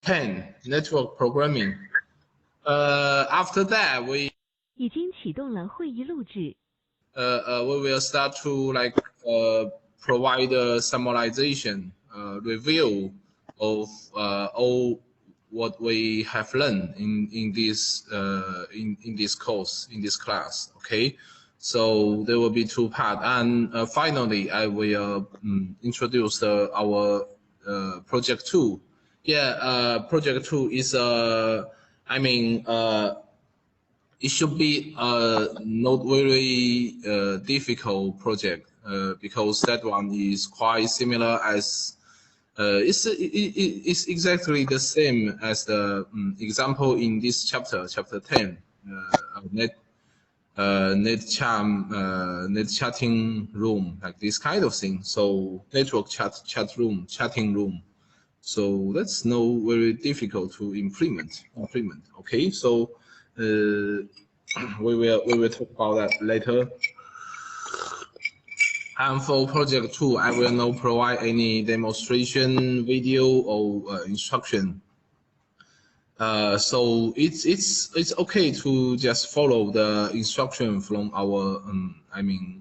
10 network programming. After that, we 已经启动了会议录制。we will start to provide a summarization, review of all what we have learned in this course, in this class. Okay, so there will be two parts, and finally I will introduce our project 2. Yeah, project 2 is it should be a not very difficult project because that one is quite similar as it's exactly the same as the example in this chapter 10, net chatting room, like this kind of thing. So network chatting room. So that's no very difficult to implement. Okay, so we will talk about that later. And for project 2, I will not provide any demonstration video or instruction. So it's okay to just follow the instruction from our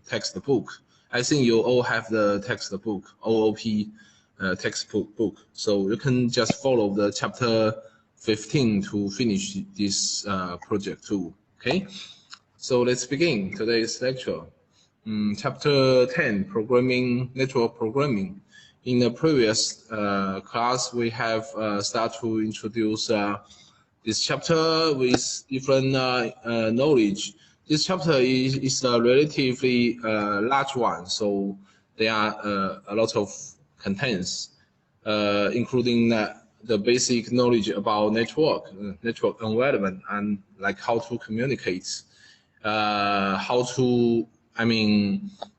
textbook. I think you all have the textbook, OOP textbook. So you can just follow the chapter 15 to finish this project 2. Okay, so let's begin today's lecture. Chapter 10, programming, network programming. In the previous class, we have started to introduce this chapter with different knowledge. This chapter is a relatively large one, so there are a lot of contents, including the basic knowledge about network environment, and like how to communicate,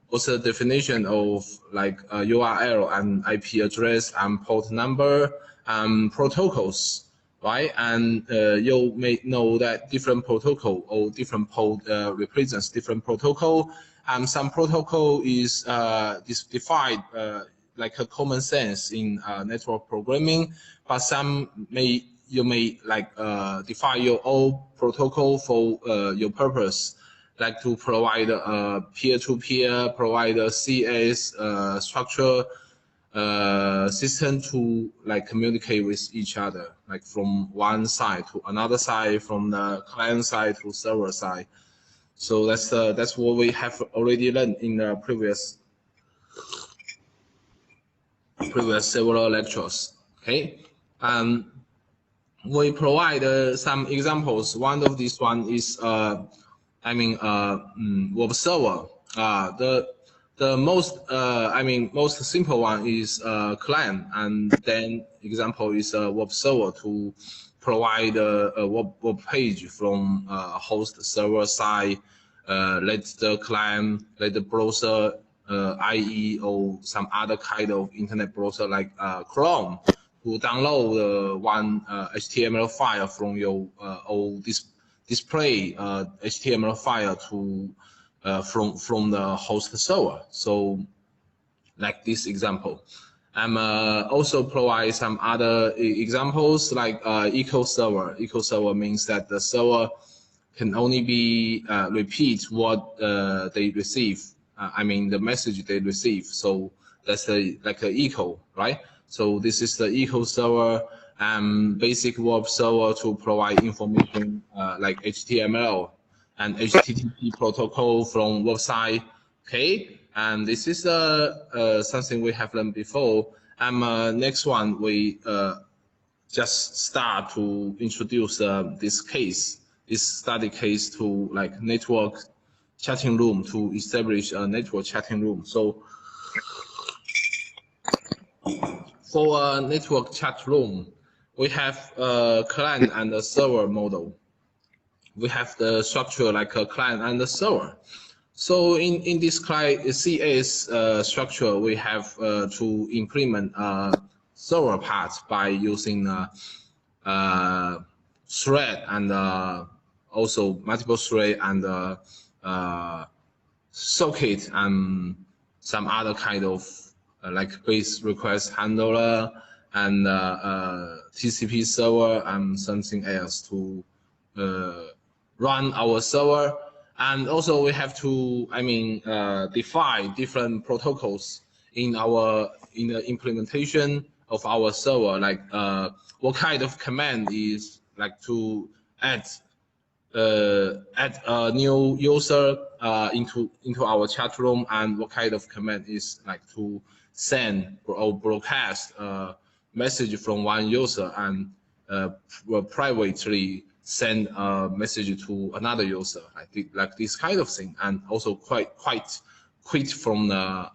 what's the definition of like URL and IP address and port number and protocols, right? And you may know that different protocol or different port represents different protocol, and some protocol is defined like a common sense in network programming, but some you may like define your own protocol for your purpose, like to provide a peer-to-peer, provide a CS structure system to like communicate with each other, like from one side to another side, from the client side to server side. So that's what we have already learned in the previous several lectures. Okay, we provide some examples. One of these one is web server. The most most simple one is client, and then example is a web server to provide a web page from host server side. Let the client, let the browser, IE or some other kind of internet browser like Chrome, to download one HTML file from your or display HTML file to from the host server. So like this example. I'm also provide some other examples like echo server. Echo server means that the server can only be repeat what they receive. The message they receive. So that's like an echo, right? So this is the echo server. Basic web server to provide information like HTML and HTTP protocol from website. Okay, and this is something we have learned before. Next one, we just start to introduce this study case to like network chatting room, to establish a network chatting room. So for a network chat room, we have a client and a server model. We have the structure like a client and a server. So in this client CS structure, we have to implement server part by using thread and also multiple thread and socket and some other kind of like base request handler and TCP server and something else to run our server. And also we have to, define different protocols in the implementation of our server, like what kind of command is like to add a new user into our chat room, and what kind of command is like to send or broadcast a message from one user and privately send a message to another user. I think like this kind of thing, and also quite quit from the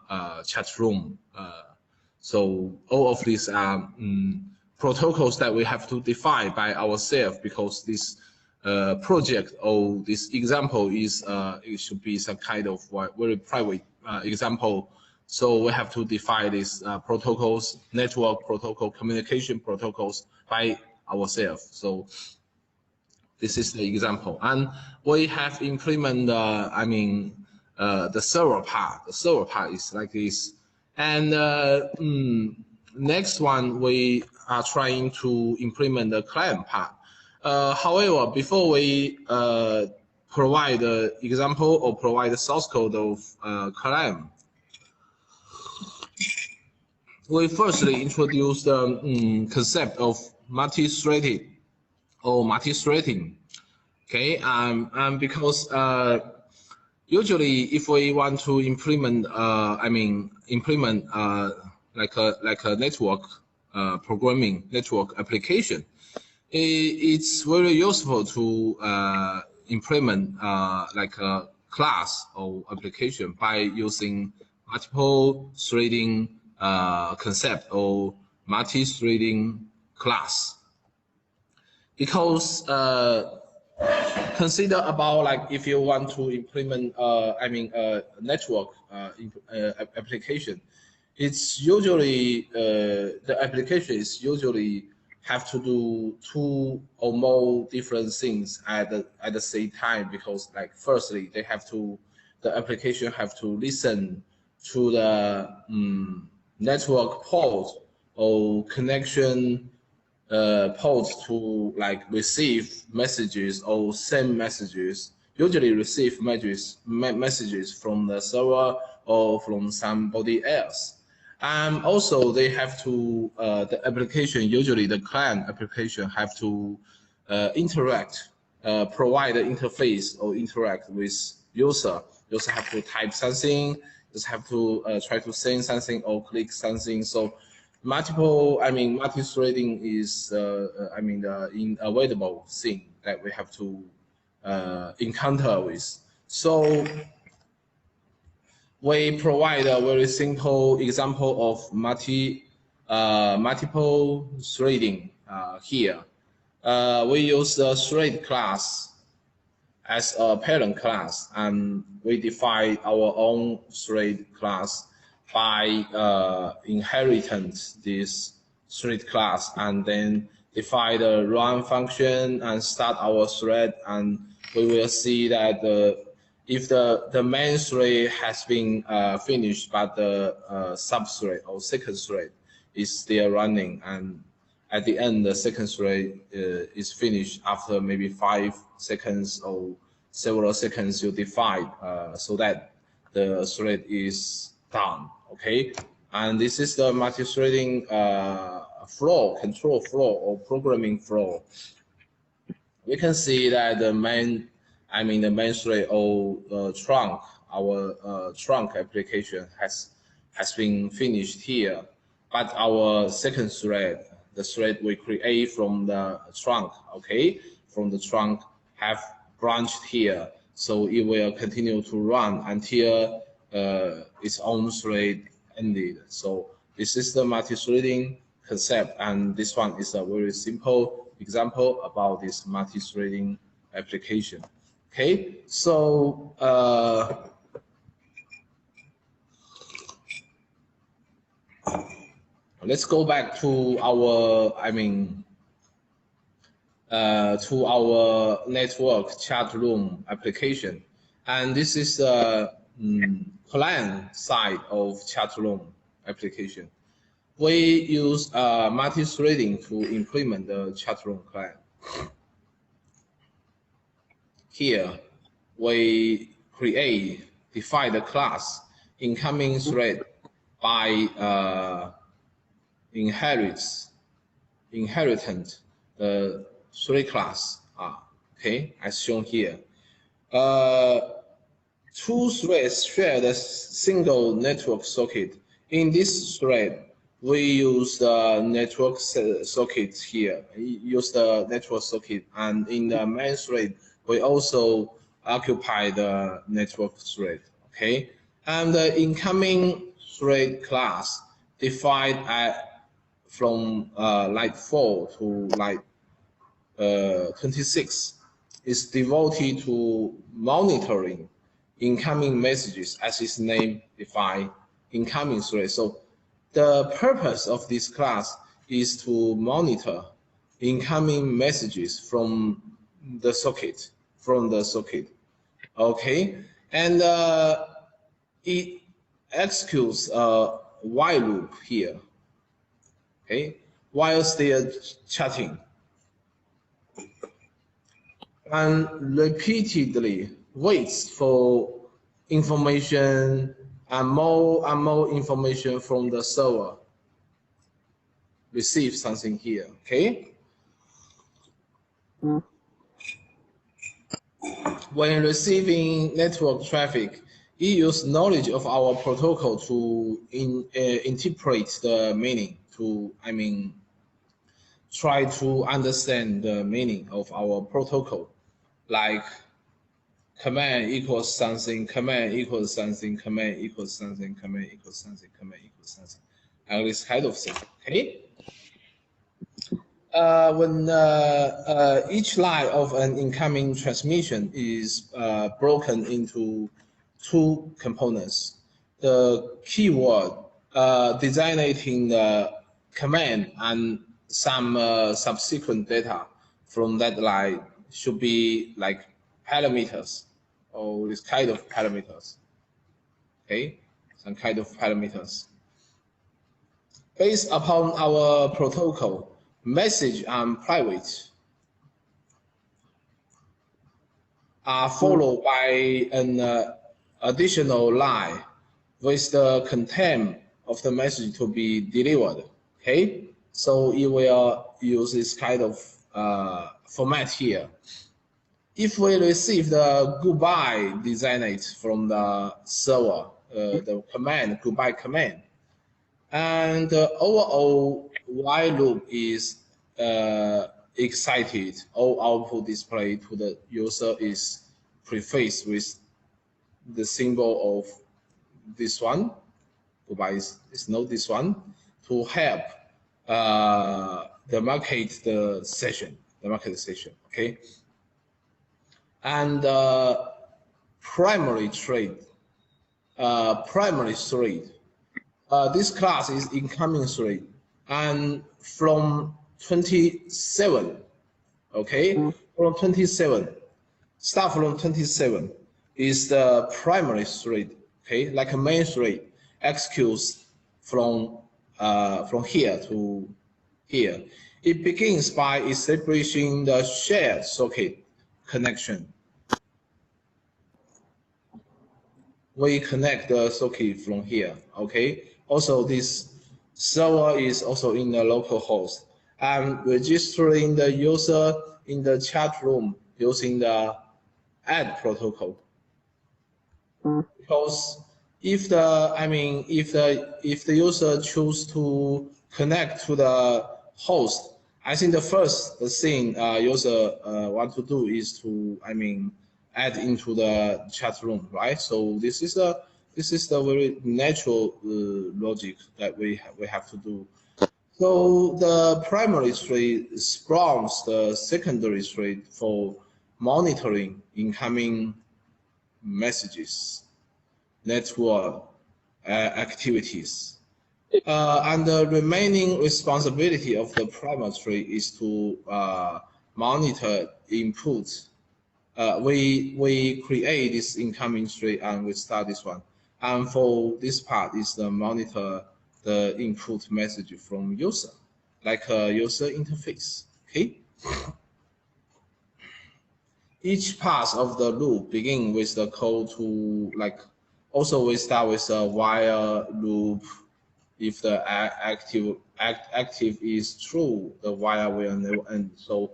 chat room. So all of these are protocols that we have to define by ourselves, because this project or this example is it should be some kind of very private example. So we have to define these protocols, network protocol, communication protocols by ourselves. So this is the example, and we have implemented the server part. The server part is like this, and next one we are trying to implement the client part. However, before we provide the example or provide the source code of client, we firstly introduce the concept of multi-threaded or multi-threading. Okay, because usually if we want to implement, like a network programming network application, it's very useful to implement like a class or application by using multiple threading concept or multi-threading class. Because consider about like if you want to implement a network application, it's usually the application is usually have to do 2 or more different things at the same time, because like firstly the application have to listen to the network port or connection ports to like receive messages or send messages, usually receive messages from the server or from somebody else. And also they have to, the application, usually the client application have to interact, provide an interface or interact with user. User have to type something, just have to try to send something or click something. So multi-threading is, the inevitable thing that we have to encounter with. So we provide a very simple example of multiple threading here. We use the thread class as a parent class, and we define our own thread class by inheriting this thread class, and then define the run function and start our thread. And we will see that if the main thread has been finished, but the sub-thread or second thread is still running, and at the end the second thread is finished after maybe 5 seconds or several seconds, you define so that the thread is done. Okay, and this is the multi-threading flow, control flow or programming flow. We can see that the main thread or trunk, our trunk application has been finished here, but our second thread, the thread we create from the trunk, okay, from the trunk have branched here, so it will continue to run until its own thread ended. So this is the multi-threading concept, and this one is a very simple example about this multi-threading application. Okay, so let's go back to our to our network chat room application, and this is the client side of chat room application. we use multi-threading to implement the chat room client. Here, we define the class incoming thread by inheritance the three class okay, as shown here. Two threads share the single network socket. In this thread, we use the network socket here. Use the network socket, and in the main thread, we also occupy the network thread. Okay, and the incoming thread class defined from line 4 to line 26 is devoted to monitoring incoming messages, as its name defines incoming thread. So the purpose of this class is to monitor incoming messages from the socket, okay, and it executes a while loop here, okay, while still chatting, and repeatedly waits for information and more information from the server. Receive something here, okay? When receiving network traffic, it uses knowledge of our protocol to interpret the meaning, try to understand the meaning of our protocol, like command equals something, command equals something, command equals something, command equals something, command equals something, and this kind of thing, okay? When each line of an incoming transmission is broken into two components, the keyword designating the command and some subsequent data from that line should be like parameters, or this kind of parameters, okay? Some kind of parameters. Based upon our protocol, message and private are followed by an additional line with the content of the message to be delivered, okay? So it will use this kind of format here. If we receive the goodbye designate from the server, the command, goodbye command, and the overall while loop is excited, all output display to the user is prefaced with the symbol of this one, goodbye is not this one, to help demarcate the session, okay? And primary thread, this class is incoming thread, and from 27, okay, from 27, start from 27 is the primary thread, okay, like a main thread executes from here to here. It begins by establishing the shared socket connection. We connect the socket from here, okay? Also, this server is also in the local host. I'm registering the user in the chat room using the add protocol. Because if the user choose to connect to the host, I think the first thing user want to do is to add into the chat room, right? So this is the very natural logic that we have to do. So the primary thread spawns the secondary thread for monitoring incoming messages, network activities. And the remaining responsibility of the primary thread is to monitor input. We create this incoming thread and we start this one. And for this part is the monitor the input message from user, like a user interface. Okay. Each pass of the loop begin with the code to like. Also, we start with a while loop. If the active is true, the while will never end. So,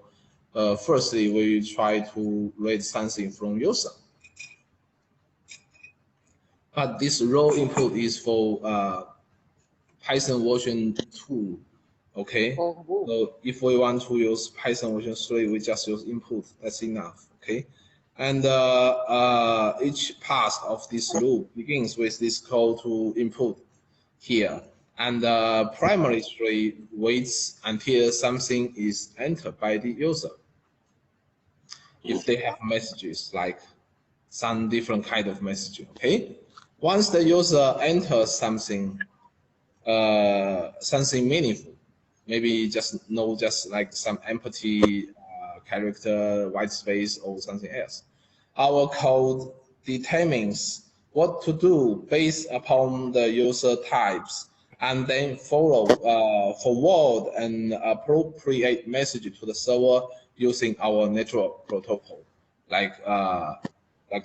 firstly, we try to read something from user. But this raw input is for Python version 2. Okay. So if we want to use Python version 3, we just use input. That's enough. Okay. And each pass of this loop begins with this call to input here. And primary tree waits until something is entered by the user. If they have messages, like some different kind of message. Okay. Once the user enters something, something meaningful, maybe just like some empty character, white space, or something else. Our code determines what to do based upon the user types, and then forward an appropriate message to the server using our network protocol, like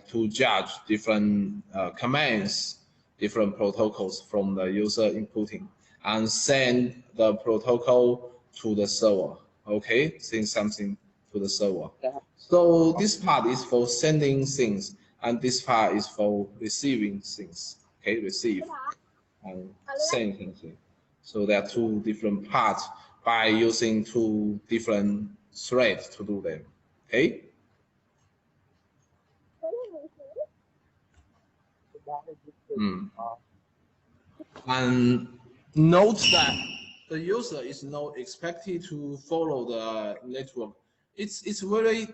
to judge different commands, different protocols from the user inputting, and send the protocol to the server. Okay, send something to the server. So this part is for sending things, and this part is for receiving things. Okay, receive and send something. So there are two different parts by using two different threads to do them. Okay. And note that the user is not expected to follow the network. It's very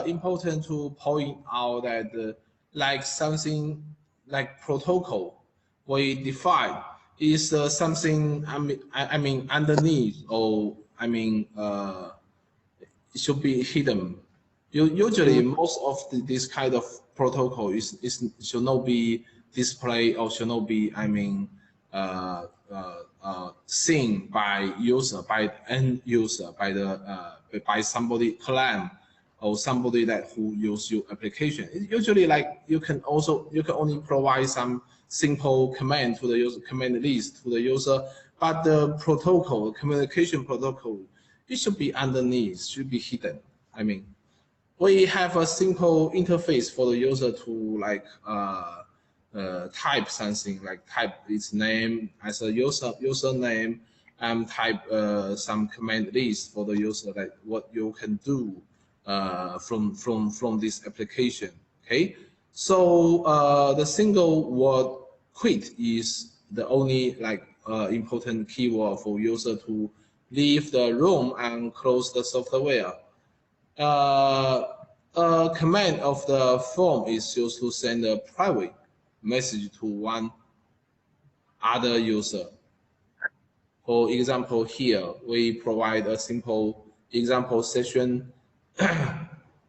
important to point out that like something like protocol we define is something I mean underneath, or I mean it should be hidden. Usually, most of this kind of protocol is should not be displayed, or should not be, I mean, seen by user, by end user, by the by somebody client or somebody that who use your application. It's usually, like you can only provide some simple command to the user, command list to the user, but the protocol, communication protocol, it should be underneath, should be hidden. I mean, we have a simple interface for the user to like type something, like type its name as a username, and type some command list for the user, like what you can do from this application. Okay, so the single word quit is the only like important keyword for user to leave the room and close the software. A command of the form is used to send a private message to one other user. For example, here we provide a simple example session,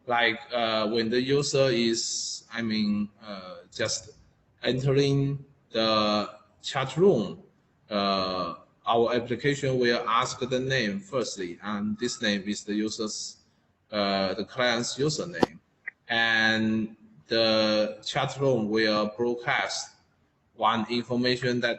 like when the user is, I mean, just entering the chat room, our application will ask the name firstly, and this name is the user's, the client's username, and the chat room will broadcast one information that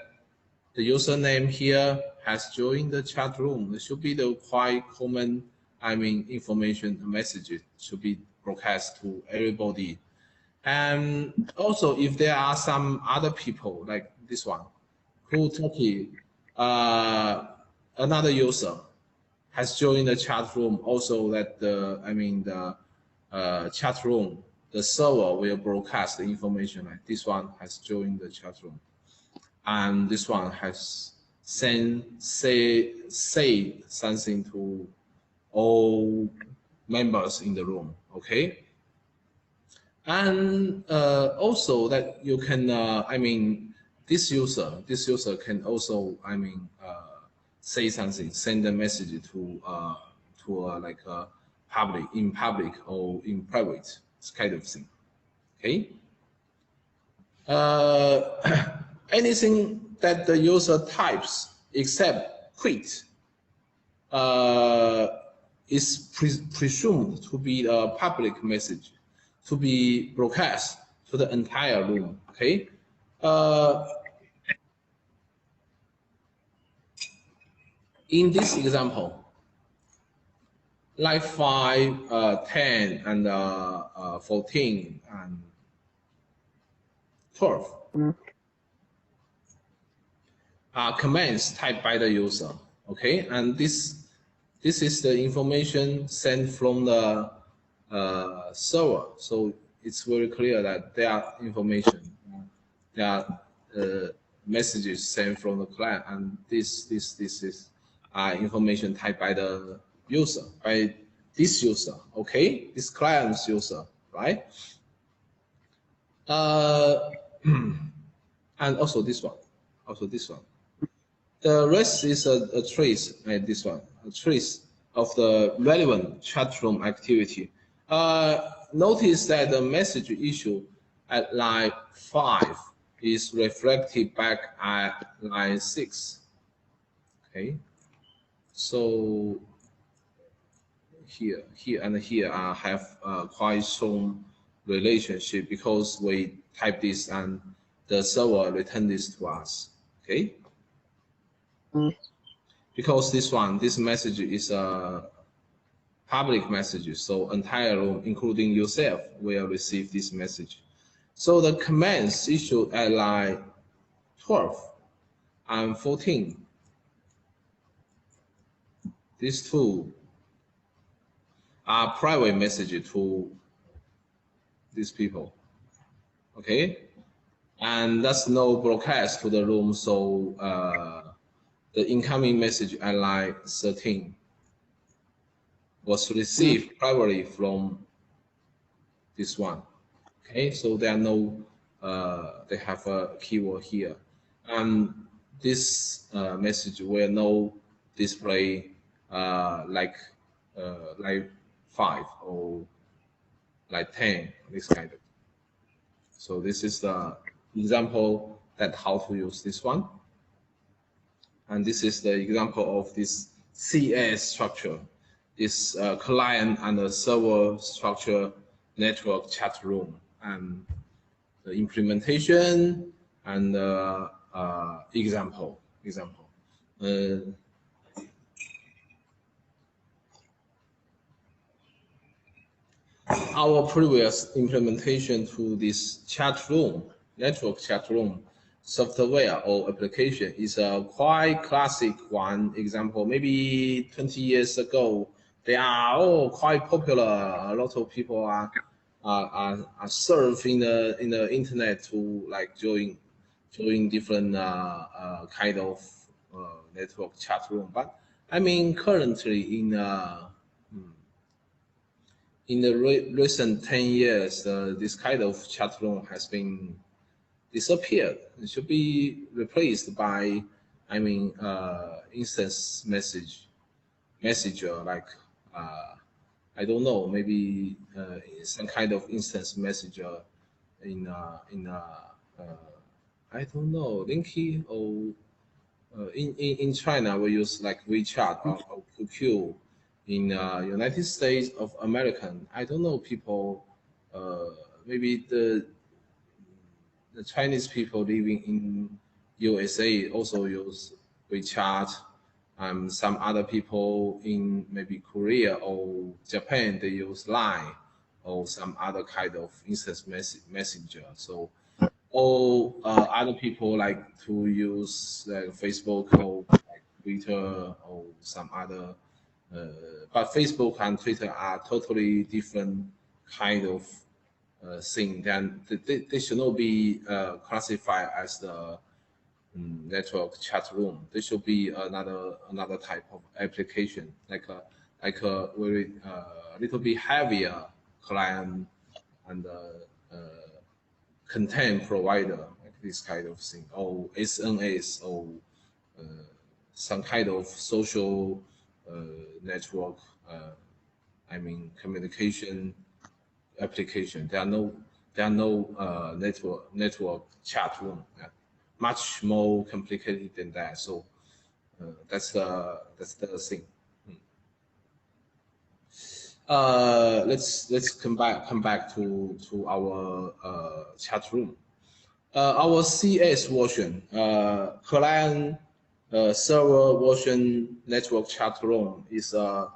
the username here has joined the chat room. It should be the quite common, I mean, information messages should be broadcast to everybody. And also, if there are some other people like this one, who talking, another user has joined the chat room, also that the, I mean, the chat room, the server will broadcast the information, like this one has joined the chat room, and this one has say something to all members in the room. Okay, and also that you can, I mean, this user can also, I mean, say something, send a message to like public, in public or in private, this kind of thing. Okay. Anything that the user types except quit is presumed to be a public message to be broadcast to the entire room. Okay. In this example, like 5, 10, and 14 and 12 are commands typed by the user. Okay, and this is the information sent from the server. So it's very clear that there are information, there are messages sent from the client, and this is information typed by the user, by this user. Okay, this client's user, right? And also this one, The rest is a trace, this one, a trace of the relevant chat room activity. Notice that the message issue at line 5 is reflected back at line 6. Okay, so here and here have quite strong relationship because we type this and the server return this to us. Okay. Because this message is a public message, so entire room, including yourself, will receive this message. So the commands issued at line 12 and 14, these two are private message to these people. Okay, and that's no broadcast to the room, so the incoming message at line 13 was received privately from this one. Okay, so there are no, they have a keyword here, and this message will no display like 5 or like 10, this kind of. So this is the example that how to use this one. And this is the example of this CS structure, this client and the server structure network chat room, and the implementation and example. Our previous implementation to this chat room, network chat room software or application is a quite classic one example. Maybe 20 years ago, they are all quite popular. A lot of people are surfing in the internet to like join different kind of network chat room. But I mean, currently in the recent 10 years, this kind of chat room has been disappeared. It should be replaced by, I mean, instance messenger, like I don't know, maybe some kind of instance messenger in I don't know, Linky, or in China we use like WeChat or QQ. In United States of America, I don't know, people, maybe the Chinese people living in USA also use WeChat. Some other people in maybe Korea or Japan, they use Line or some other kind of instant messenger. So all other people like to use like Facebook or like Twitter or some other. But Facebook and Twitter are totally different kind of thing. Then they should not be classified as the network chat room. They should be another type of application, like a very little bit heavier client and content provider, like this kind of thing, or SNS, or some kind of social network. I mean, communication application. There are no network chat room. Yeah. much more complicated than that. So that's the thing. Let's come back to our chat room. Our CS version, client server version network chat room is a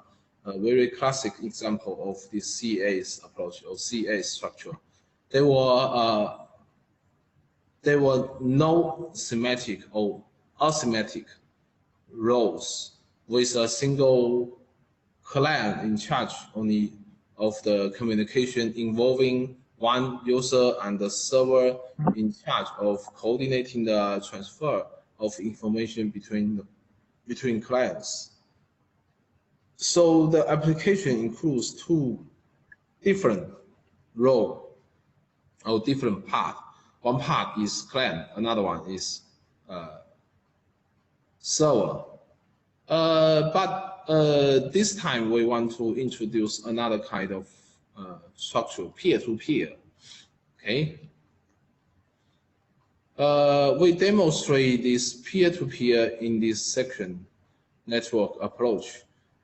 very classic example of the CA's approach or CA structure. There were no symmetric or asymmetric roles with a single client in charge only of the communication involving one user and the server in charge of coordinating the transfer of information between clients. So the application includes two different roles or different parts. One part is client, another one is server. But this time we want to introduce another kind of structure, peer-to-peer. Okay. We demonstrate this peer-to-peer in this section network approach.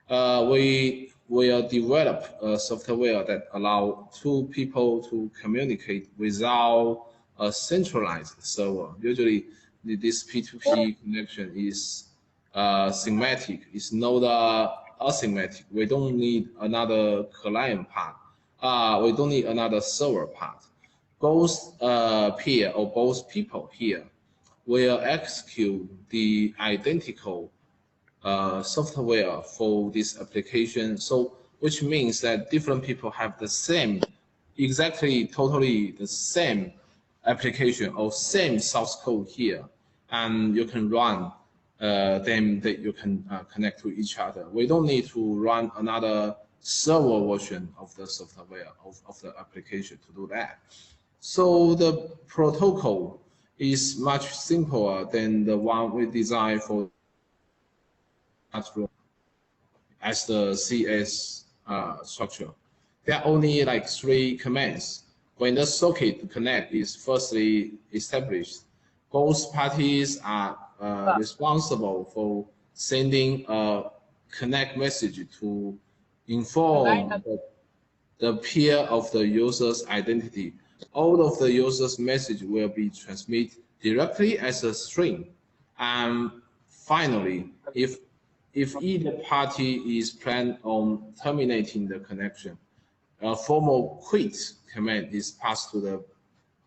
We will develop a software that allows two people to communicate without a centralized server. Usually, this P2P connection is symmetric. It's not asymmetric. We don't need another client part. We don't need another server part. Both peer or both people here will execute the identical software for this application. So, which means that different people have the same, totally the same application or same source code here, and you can run them. That you can connect to each other. We don't need to run another server version of the software of the application to do that. So the protocol is much simpler than the one we designed for as the CS structure. There are only like 3 commands. When the socket connect is firstly established, both parties are responsible for sending a connect message to inform the peer of the user's identity. All of the user's message will be transmitted directly as a string. And finally, if either party is planning on terminating the connection, a formal quit command is passed to the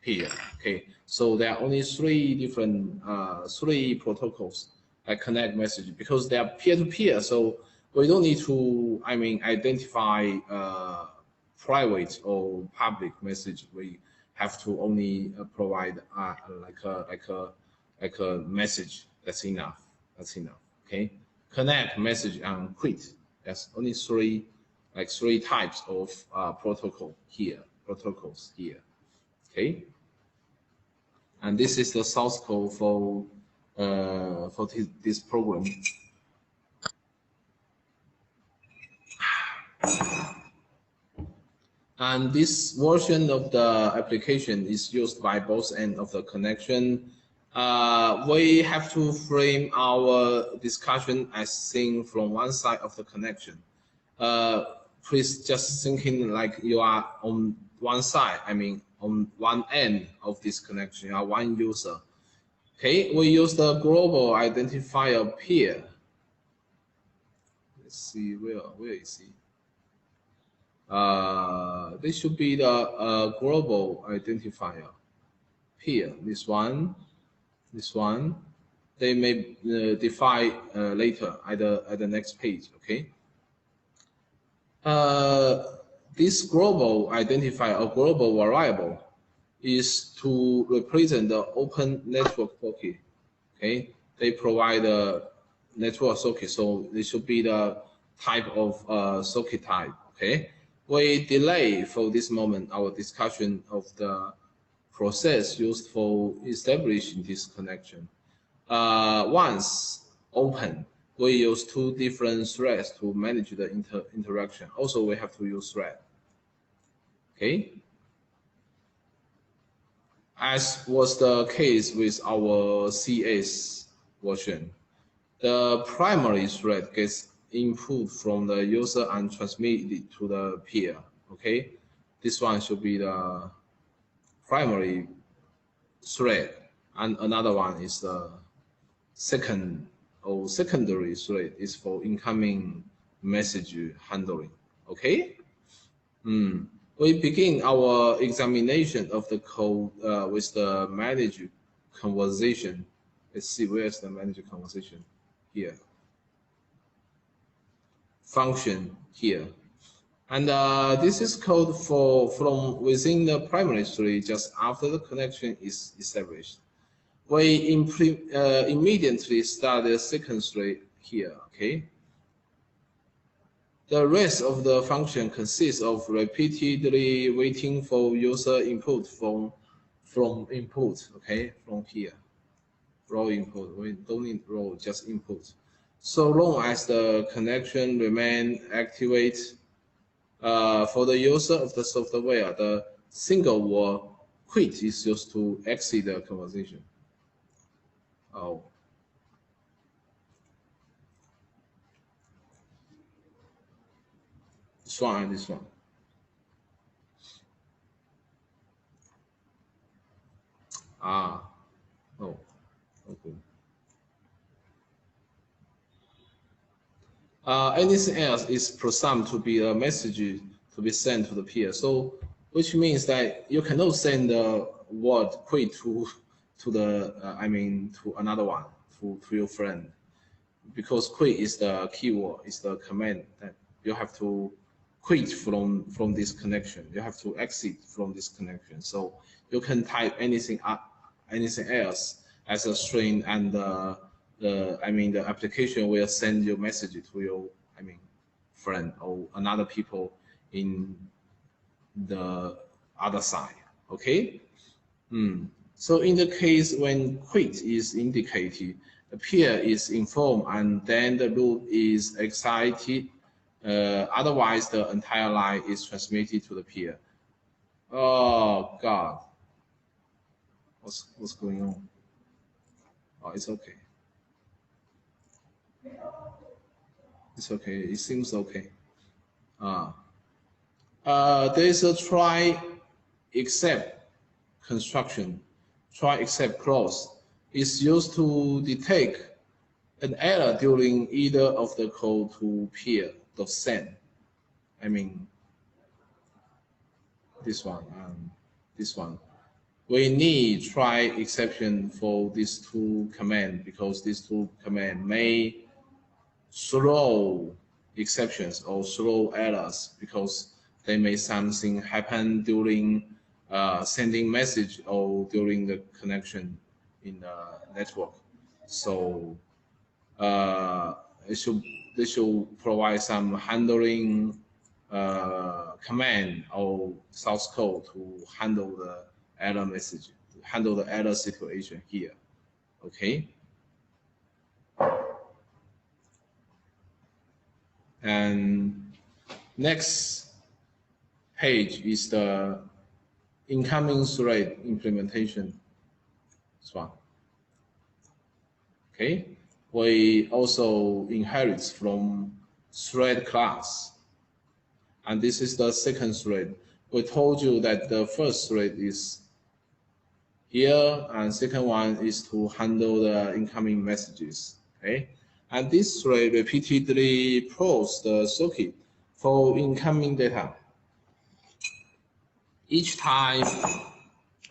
peer. Okay, so there are only 3 different 3 protocols that connect message because they are peer-to-peer. So we don't need to, identify private or public message. We have to only provide like a message. That's enough. That's enough. Okay, connect, message, and quit. That's only 3 types of protocols here. Okay, and this is the source code for this program. And this version of the application is used by both ends of the connection. We have to frame our discussion as seen from one side of the connection. Please just thinking like you are on one side, on one end of this connection, you are one user. Okay, we use the global identifier peer. Let's see, where is he? This should be the global identifier peer. This one. They may define later at the next page. Okay. This global identifier or global variable is to represent the open network socket. Okay, they provide a network socket, so this should be the type of socket type. Okay, we delay for this moment our discussion of the process used for establishing this connection. Once open, we use 2 different threads to manage the interaction. Also, we have to use thread. Okay. as was the case with our CS version. The primary thread gets input from the user and transmitted to the peer. Okay, this one should be the primary thread, and another one is the second or secondary thread is for incoming message handling. Okay. We begin our examination of the code with the manage conversation. Let's see, where's the manage conversation? Here. Function here. And this is code from within the primary tree just after the connection is established. We immediately start the second tree here, okay? The rest of the function consists of repeatedly waiting for user input from input, okay, from here. Raw input, we don't need raw, just input. So long as the connection remain activate for the user of the software, the single word quit is used to exit the conversation. Oh. This one and this one. Ah, oh, okay. Anything else is presumed to be a message to be sent to the peer. So, which means that you cannot send the word quit to the to another one, to your friend, because quit is the keyword, is the command that you have to quit from this connection. You have to exit from this connection. So you can type anything else as a string, and the application will send your message to your friend or another people in the other side. Okay. So in the case when quit is indicated, the peer is informed and then the loop is excited. Otherwise, the entire line is transmitted to the peer. Oh God, what's going on? Oh, it's okay. It's okay. It seems okay. There is a try except construction. Try except clause is used to detect an error during either of the call to peer of send. This one and this one. We need try exception for these two commands because these two commands may throw exceptions or throw errors because they may something happen during sending message or during the connection in the network. So they should provide some handling command or source code to handle the error message, to handle the error situation here. Okay. And next page is the incoming thread implementation. This one. Okay. We also inherit from thread class. And this is the second thread. We told you that the first thread is here, and second one is to handle the incoming messages. Okay. And this thread repeatedly probes the socket for incoming data. Each time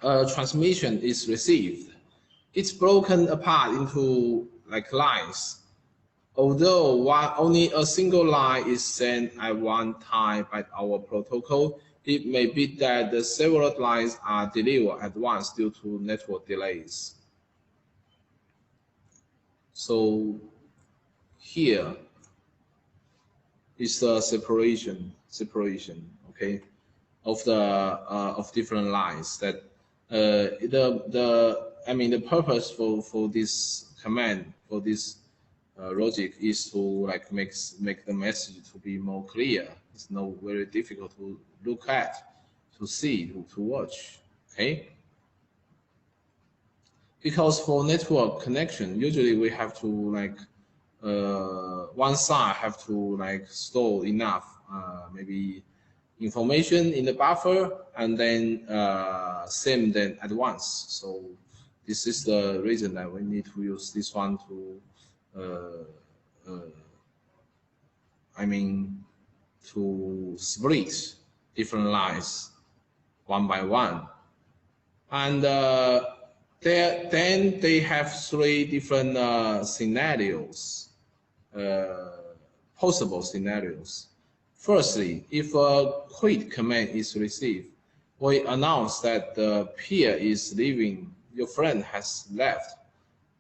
a transmission is received, it's broken apart into like lines. Although only a single line is sent at one time by our protocol, it may be that the several lines are delivered at once due to network delays. So here is the separation, okay, of the of different lines. That the purpose for this command, for this logic, is to like make the message to be more clear. It's not very difficult to look at, to see, to watch. Okay. because for network connection, usually we have to like one side have to like store enough maybe information in the buffer and then send them at once. So this is the reason that we need to use this one to I mean to split different lines one by one. And then they have three different scenarios, possible scenarios. Firstly, if a quit command is received, we announce that the peer is leaving, your friend has left,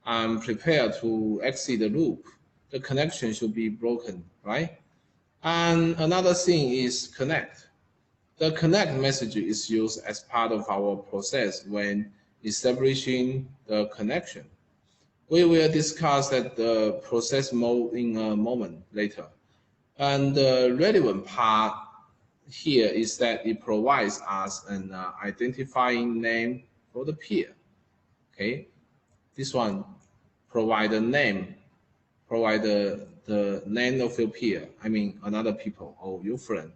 and prepare to exit the loop. The connection should be broken, right? And another thing is connect. The connect message is used as part of our process when establishing the connection. We will discuss that the process mode in a moment later. And the relevant part here is that it provides us an identifying name for the peer. Okay, this one provide a name, provide the name of your peer. I mean another people or your friend.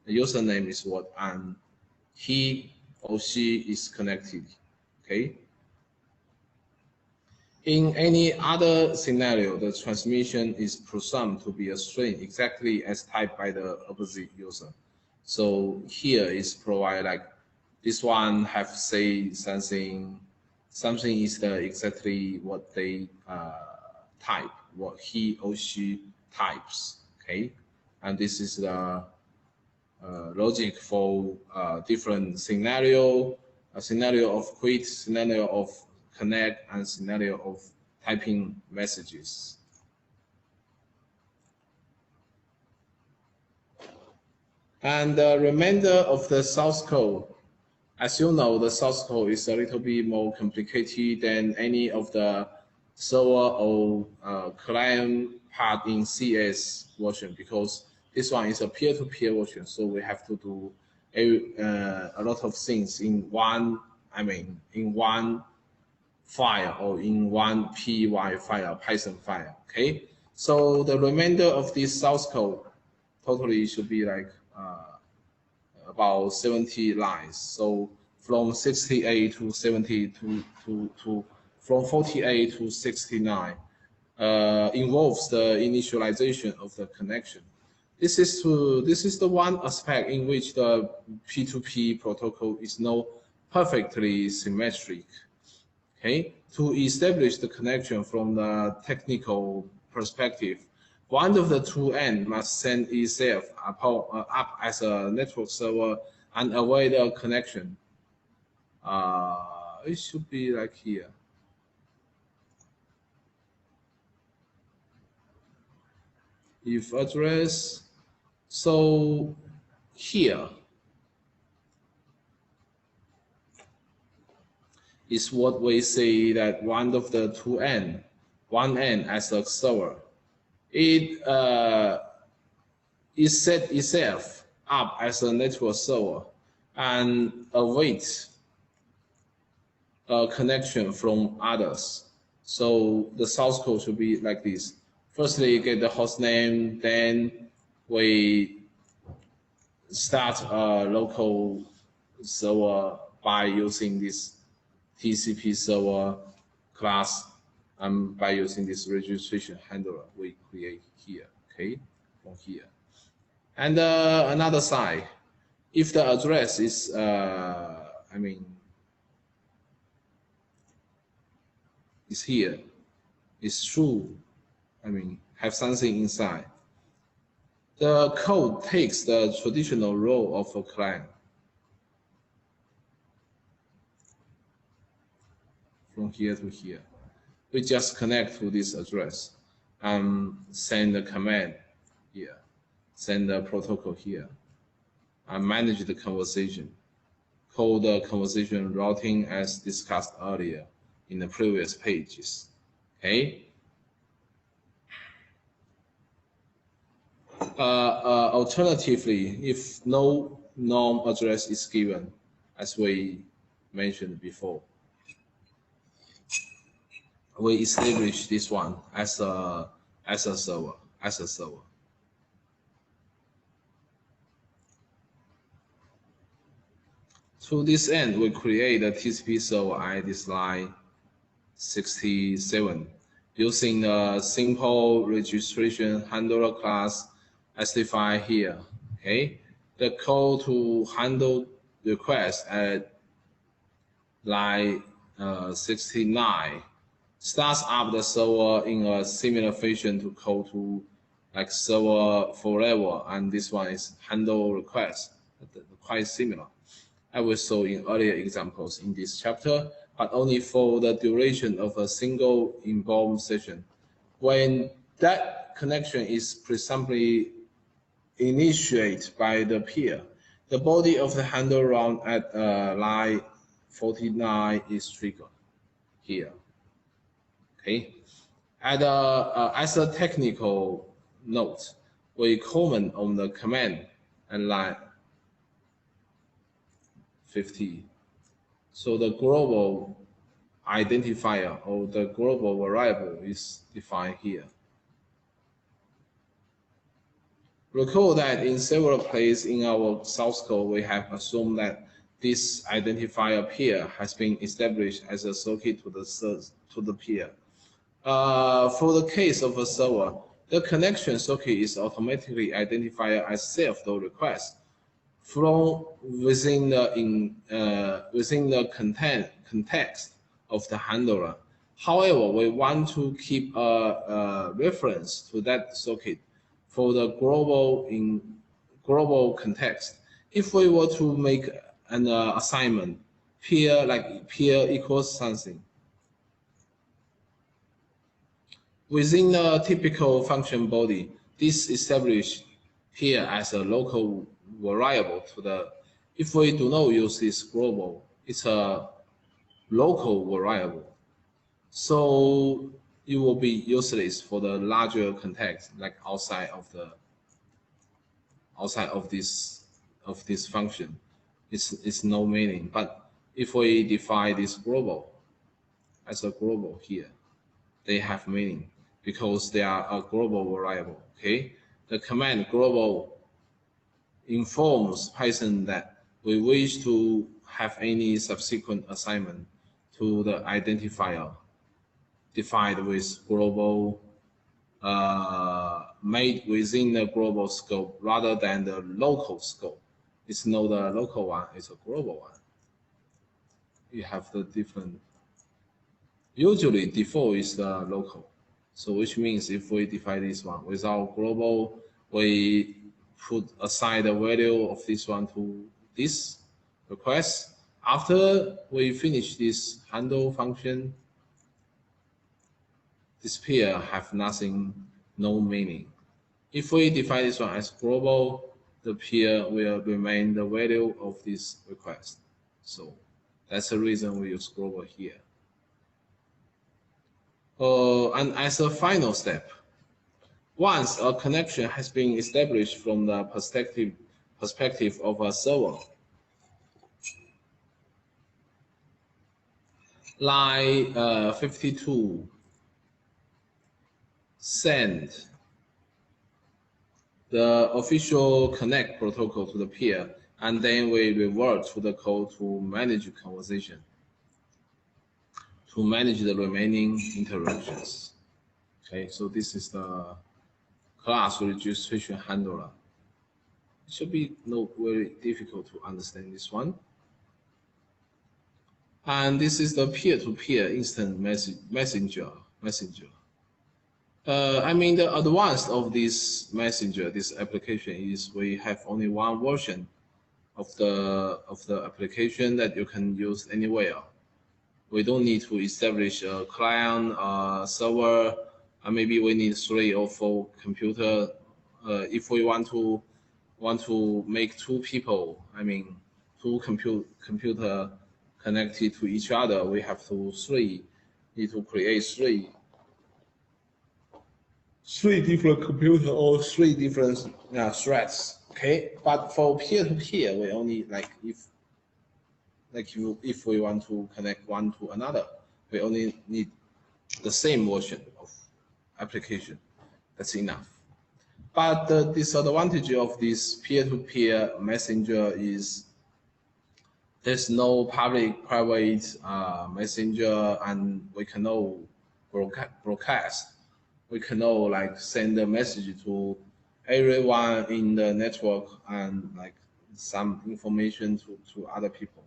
The username is what, and he or she is connected. Okay. In any other scenario, the transmission is presumed to be a string exactly as typed by the opposite user. So here is provide like this one have say something is the exactly what they type, what he or she types. Okay, and this is the logic for different scenario, a scenario of quit, scenario of connect, and scenario of typing messages. And the remainder of the source code, as you know, the source code is a little bit more complicated than any of the server or client part in CS version, because this one is a peer-to-peer version, so we have to do a lot of things in one, in one file or in one py file, Python file. Okay, so the remainder of this source code totally should be like about 70 lines. So from 68 to 70 to from 48 to 69 involves the initialization of the connection. This is the one aspect in which the P2P protocol is not perfectly symmetric. Okay, to establish the connection from the technical perspective, one of the two ends must send itself up as a network server and avoid a connection. It should be like here. If address, so here is what we say that one of the two end, one end as a server. It set itself up as a network server and awaits a connection from others. So the source code should be like this. Firstly, get the host name, then we start a local server by using this TCP server class and by using this registration handler we create here, okay, from here. And another side, if the address is, is here, is true, have something inside, the code takes the traditional role of a client. From here to here, we just connect to this address and send the command here, send the protocol here, and manage the conversation. Call the conversation routing as discussed earlier in the previous pages. Okay. Alternatively, if no norm address is given, as we mentioned before, we establish this one as a server. To this end, we create a TCP server ID line 67 using the simple registration handler class as defined here. Okay, the code to handle requests at line 69 starts up the server in a similar fashion to code to like server forever, and this one is handle requests, quite similar. I will show in earlier examples in this chapter, but only for the duration of a single inbound session. When that connection is presumably initiated by the peer, the body of the handle round at line 49 is triggered here. Okay. As a technical note, we comment on the command and line 50. So the global identifier or the global variable is defined here. Recall that in several places in our source code, we have assumed that this identifier peer has been established as a circuit to the peer. For the case of a server, the connection circuit is automatically identified as self-load request from within the context of the handler. However, we want to keep a reference to that circuit for the global context. If we were to make an assignment, peer equals something. Within the typical function body, this establishes here as a local variable to the. If we do not use this global, it's a local variable. So it will be useless for the larger context, like outside of this function. It's no meaning. But if we define this global as a global here, they have meaning because they are a global variable. Okay, the command global informs Python that we wish to have any subsequent assignment to the identifier defined with global made within the global scope rather than the local scope. It's not the local one, it's a global one. You have the different. Usually default is the local. So which means if we define this one without global, we put aside the value of this one to this request. After we finish this handle function, this peer have nothing, no meaning. If we define this one as global, the peer will remain the value of this request. So that's the reason we use global here. And as a final step, once a connection has been established from the perspective of a server, line 52 send the official connect protocol to the peer, and then we revert to the code to manage conversation, to manage the remaining interactions. Okay, so this is the class registration handler. It should be not very difficult to understand this one. And this is the peer-to-peer instant messenger. I mean, the advanced of this messenger, this application is we have only one version of the application that you can use anywhere. We don't need to establish a client, server, and maybe we need 3 or 4 computer. If we want to make 2 people, I mean, 2 computer connected to each other, we have to need to create 3 different computers or 3 different threads. Okay, but for peer-to-peer, we only if we want to connect one to another, we only need the same version of application. That's enough. But the disadvantage of this peer-to-peer messenger is there's no public private messenger, and we cannot broadcast. We cannot like send a message to everyone in the network and like some information to other people.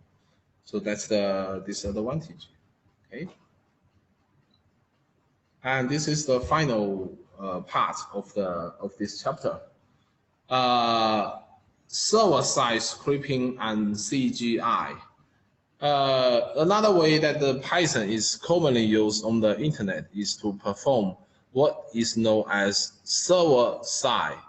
So that's the disadvantage. Okay. And this is the final part of this chapter. Uh, Server-side scripting and CGI. Another way that the Python is commonly used on the internet is to perform what is known as server-side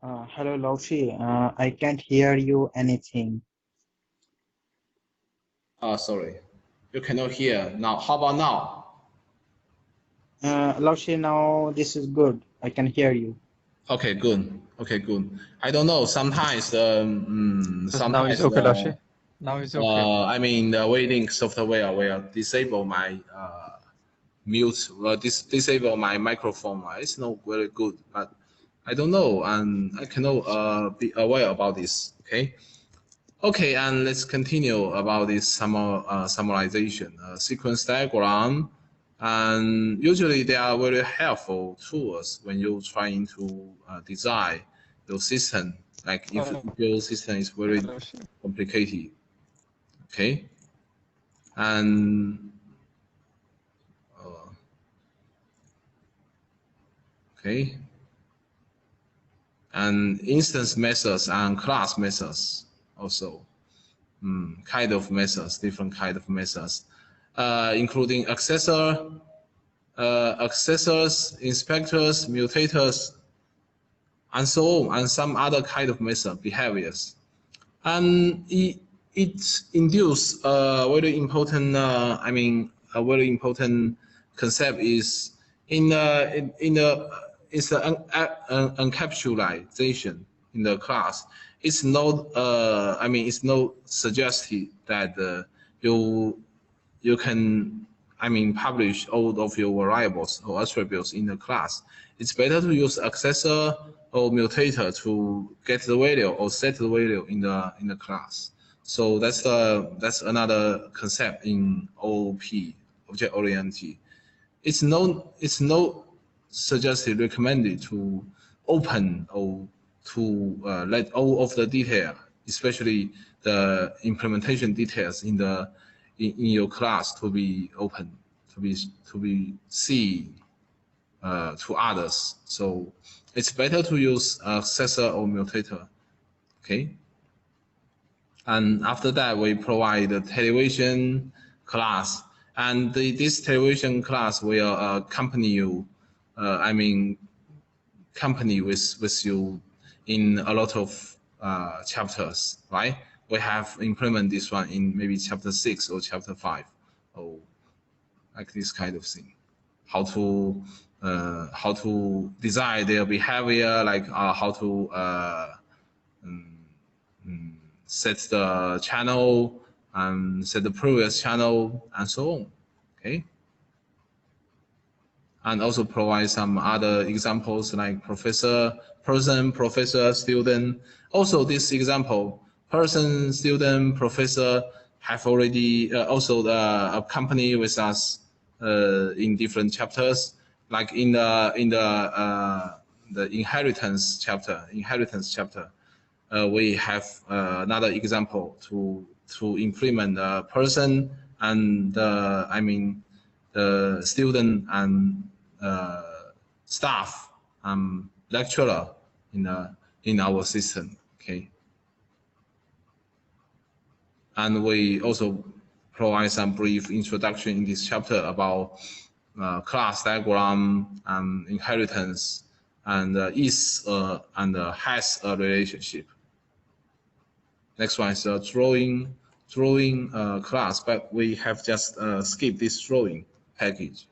Hello, Laushi. I can't hear you anything. Sorry, you cannot hear now. How about now? Laushi, now this is good. I can hear you. Okay, good. Okay, good. I don't know. Sometimes, Now it's okay, Lashi. Now it's okay. I mean, the waiting software will disable my mute, disable my microphone. It's not very good, but I don't know, and I cannot be aware about this. Okay. Okay, and let's continue about this summarization. Sequence diagram, and usually they are very helpful tools when you're trying to design your system. Like if your system is very complicated, okay, and okay, and instance methods and class methods also. Kind of methods, different kind of methods, including accessors, inspectors, mutators, and so on, and some other kind of method behaviors. And it induces a very important, a very important concept is in the it's the encapsulation in the class. It's not it's not suggested that you can publish all of your variables or attributes in the class. It's better to use accessor or mutator to get the value or set the value in the class. So that's another concept in OOP, object oriented. It's no suggested recommended to open or to let all of the detail, especially the implementation details in your class, to be open, to be seen to others. So it's better to use accessor or mutator. Okay. And after that, we provide the television class, and this television class will accompany you. Company with you in a lot of chapters, right? We have implemented this one in maybe chapter 6 or chapter 5, or like this kind of thing. How to design their behavior, like how to set the channel and set the previous channel and so on. Okay. And also provide some other examples like person, professor, student. Also this example, person, student, professor have already also accompany with us in different chapters, like in the inheritance chapter. We have another example to implement the person and the student and staff lecturer in our system. Okay, and we also provide some brief introduction in this chapter about class diagram and inheritance and is and has a relationship. Next one is drawing class, but we have just skipped this drawing package,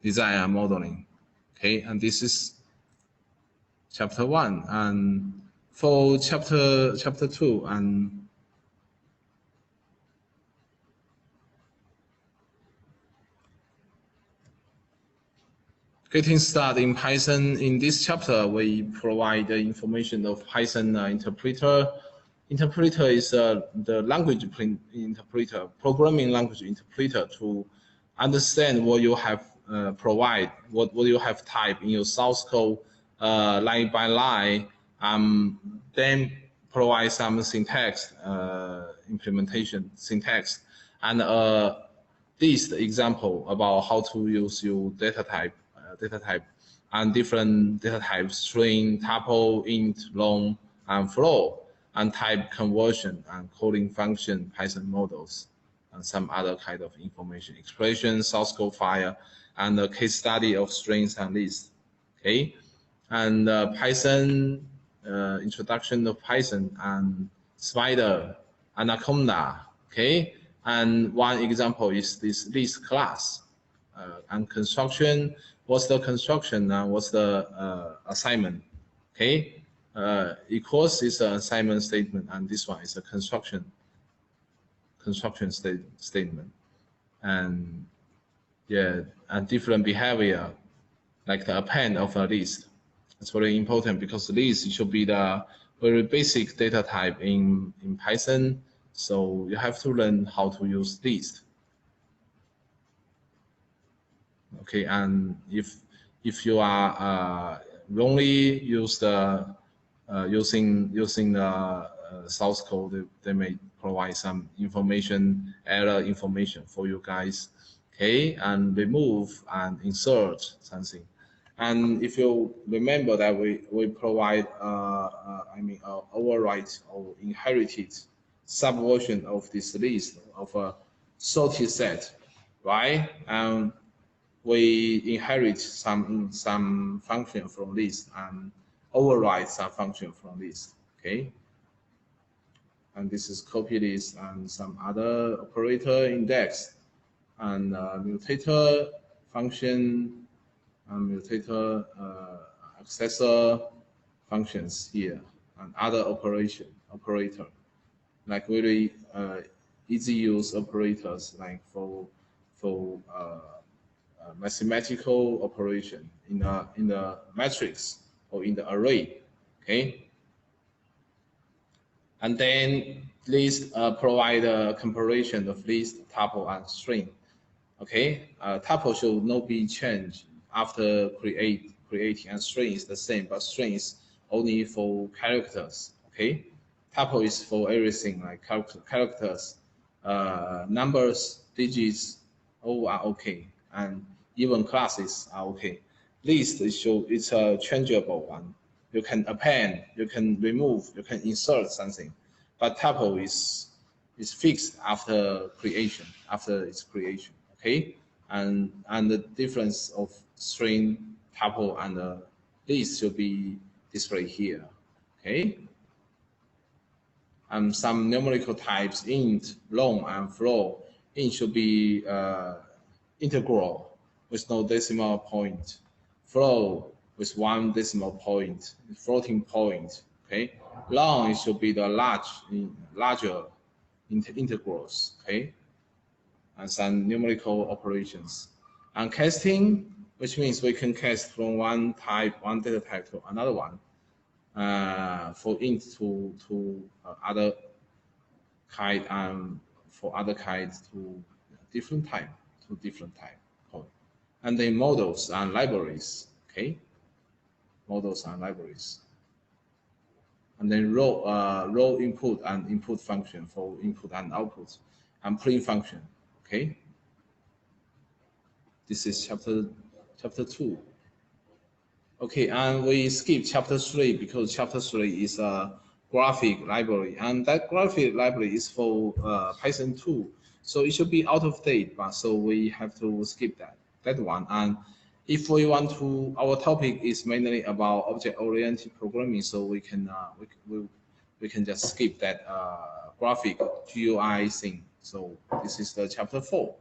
design and modeling. Okay, and this is chapter 1, and for chapter 2 and getting started in Python. In this chapter, we provide the information of Python interpreter. Interpreter is the language interpreter, programming language interpreter to understand what you have provide, what you have typed in your source code line by line, then provide some syntax implementation syntax, and this example about how to use your data type and different data types: string, tuple, int, long, and float, and type conversion and coding function, Python models, and some other kind of information, expression, source code file, and a case study of strings and lists. Okay, and Python introduction of Python and Spider, Anaconda. Okay, and one example is this list class and construction. What's the construction and what's the assignment? Okay, equals is an assignment statement, and this one is a construction statement. And yeah, and different behavior like the append of a list. It's very important because the list should be the very basic data type in Python. So you have to learn how to use list. Okay, and if you are wrongly use the using the source code, they may provide some error information for you guys. Okay, and remove and insert something. And if you remember that we provide overwrite or inherited subversion of this list of a sorted set, right? We inherit some function from list and override some function from list. Okay, and this is copy list and some other operator index and mutator function and mutator accessor functions here and other operator like very easy use operators like for mathematical operation in the matrix or in the array. Okay, and then list provide a comparison of list, tuple, and string. Okay, tuple should not be changed after creating, and string is the same, but string is only for characters. Okay, tuple is for everything like characters, numbers, digits, all are okay, and even classes are okay. List is it's a changeable one. You can append, you can remove, you can insert something. but tuple is fixed after its creation. Okay, and the difference of string, tuple, and list should be displayed here. Okay, and some numerical types int, long, and float. Int should be integral with no decimal point. Float with 1 decimal point, floating point. Okay, long it should be the larger integrals. Okay, and some numerical operations. And casting, which means we can cast from one data type to another one. For int to other kind, and for other kinds to different type. And then models and libraries. Okay, models and libraries. And then row input and input function for input and output, and print function. Okay, this is chapter 2. Okay, and we skip chapter 3 because chapter 3 is a graphic library, and that graphic library is for Python 2, so it should be out of date. But so we have to skip that one. And if we want to, our topic is mainly about object-oriented programming, so we can just skip that graphic GUI thing. So this is the chapter 4,